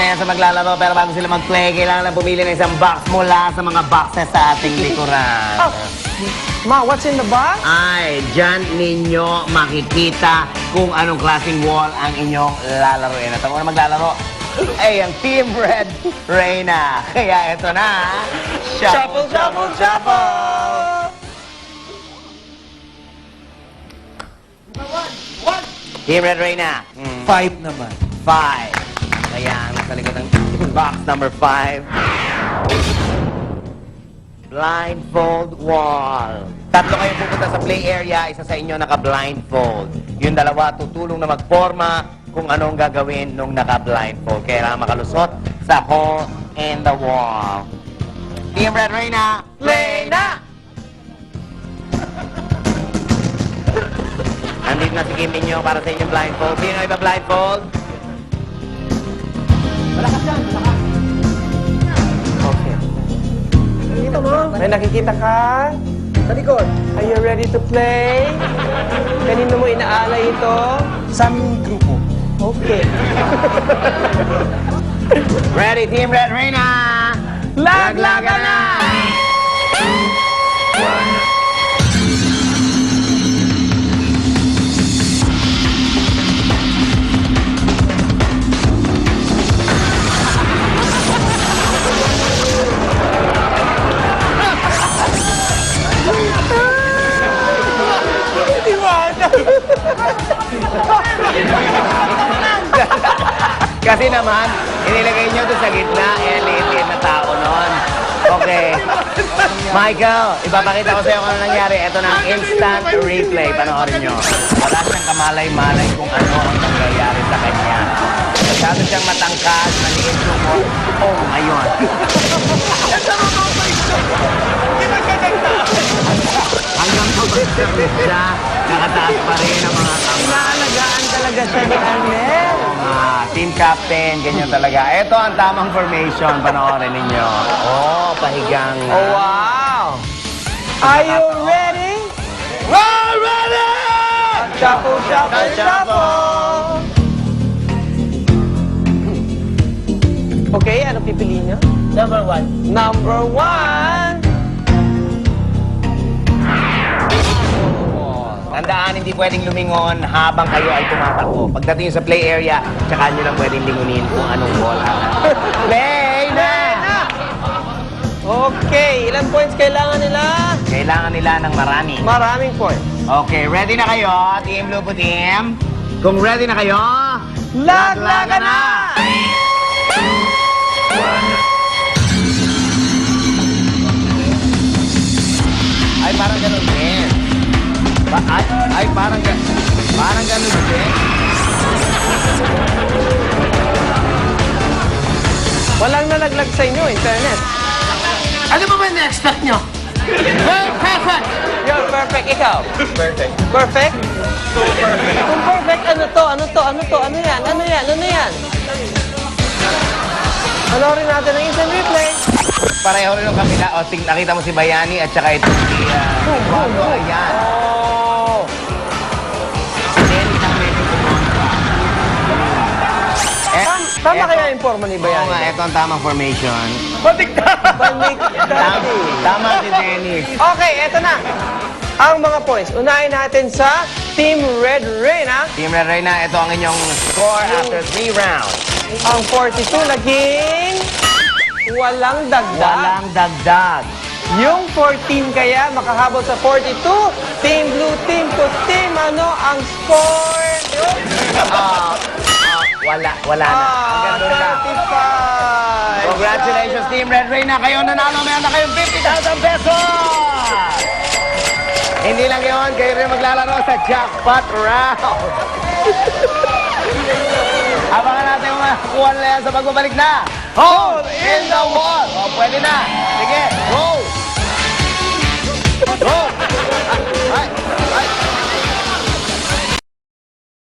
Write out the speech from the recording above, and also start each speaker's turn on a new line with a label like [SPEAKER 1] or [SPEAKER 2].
[SPEAKER 1] yan sa maglalaro. Pero bago sila mag-play, kailangan lang pumili ng isang box mula sa mga boxes sa ating likuran.
[SPEAKER 2] Oh, Ma, what's in the box?
[SPEAKER 1] Ay, dyan ninyo makikita kung anong klaseng wall ang inyong lalaroin. At ang unang maglalaro ay ang Team Red Reyna. Kaya eto na.
[SPEAKER 2] Shuffle, shuffle, shuffle!
[SPEAKER 1] Team Red Reyna.
[SPEAKER 3] 5 naman.
[SPEAKER 1] 5. Kaya ang nasa likod ng box number 5. Blindfold wall. Tatlo kayong pupunta sa play area, isa sa inyo naka-blindfold. Yung dalawa tutulong na magporma kung anong gagawin nung naka-blindfold. Kailangan makalusot sa hole in the wall. Team Red Reyna, play na! Andito na si Kim ninyo para sa inyong blindfold. Sino iba blindfold? Malakas yan, malakas.
[SPEAKER 2] Okay.
[SPEAKER 3] Dito mo.
[SPEAKER 2] May nakikita ka?
[SPEAKER 3] Sa likod.
[SPEAKER 2] Are you ready to play? Kanino mo inaalay ito?
[SPEAKER 3] Sa aming grupo.
[SPEAKER 2] Okay.
[SPEAKER 1] Ready, Team Red Reyna!
[SPEAKER 2] Laglagan na!
[SPEAKER 1] Kasi naman, inilagay nyo doon sa gitna, eh, liit-liit na tao nun. Okay. Michael, ipapakita ko sa'yo kung ano nangyari. Ito na ang instant replay. Panoorin nyo. Wala siyang kamalay-malay kung ano ang nangyayari sa kanya. Masyado siyang matangkad, maliit yung ayun. Hanggang pabagsak siya, nakataas pa rin ang mga kamay.
[SPEAKER 2] Inaalagaan talaga siya ni Arnel.
[SPEAKER 1] Team captain, ganyan talaga. Ito ang tamang formation, panoorin ninyo. Oh, pahigang.
[SPEAKER 2] Oh, wow! Are you ready?
[SPEAKER 1] We're ready!
[SPEAKER 2] Shuffle, shuffle, shuffle! Okay, ano pipiliin niyo?
[SPEAKER 3] Number 1.
[SPEAKER 2] Number 1!
[SPEAKER 1] Tandaan, hindi pwedeng lumingon habang kayo ay tumatakbo. Pagdating sa play area, tsaka nyo lang pwedeng lingunin kung anong wall ang play na!
[SPEAKER 2] Okay, ilan points kailangan nila?
[SPEAKER 1] Kailangan nila ng marami.
[SPEAKER 2] Maraming points.
[SPEAKER 1] Okay, ready na kayo, Team Lupo Team? Kung ready na kayo,
[SPEAKER 2] Laglagan na!
[SPEAKER 1] Ay, parang ganun din. Ay, parang ganun din.
[SPEAKER 2] Walang nalaglag sa inyo, internet.
[SPEAKER 3] Ano ba na-expect nyo? Perfect!
[SPEAKER 2] You're perfect, ikaw.
[SPEAKER 3] Perfect.
[SPEAKER 2] Perfect? So perfect. Kung perfect, ano to? Ano to? Ano to? Ano yan? Ano yan? Ano yan? Panoorin natin ang instant replay.
[SPEAKER 1] Pareho rin yung kabila. O, nakita mo si Bayani at saka ito si... Walo, ayan.
[SPEAKER 2] Oh!
[SPEAKER 1] Si Dennis ang medyo kumontra.
[SPEAKER 2] Tama kaya yung forma ni
[SPEAKER 1] Oo
[SPEAKER 2] Bayan?
[SPEAKER 1] nga, ito ang tamang formation.
[SPEAKER 2] Balik
[SPEAKER 1] Tama si Dennis.
[SPEAKER 2] Okay, eto na. Ang mga points. Unahin natin sa Team Red Reyna.
[SPEAKER 1] Team Red Reyna, ito ang inyong score after 3 rounds.
[SPEAKER 2] Ang 42 naging walang dagdag.
[SPEAKER 1] Walang dagdag.
[SPEAKER 2] Yung 14 kaya makahabol sa 42. Team Blue, Team Put, Team ano ang score?
[SPEAKER 1] Wala na. Hanggang doon lang.
[SPEAKER 2] 35.
[SPEAKER 1] Congratulations, Team Red Reyna. Kayo nanalo. Meron na kayong 50,000 pesos! Hindi lang yun, kayo rin maglalaro sa jackpot round. Abangan natin mga kuha nila yan sa pagbabalik na Hole in the Wall! O, pwede na. Sige, go! Go! Ay!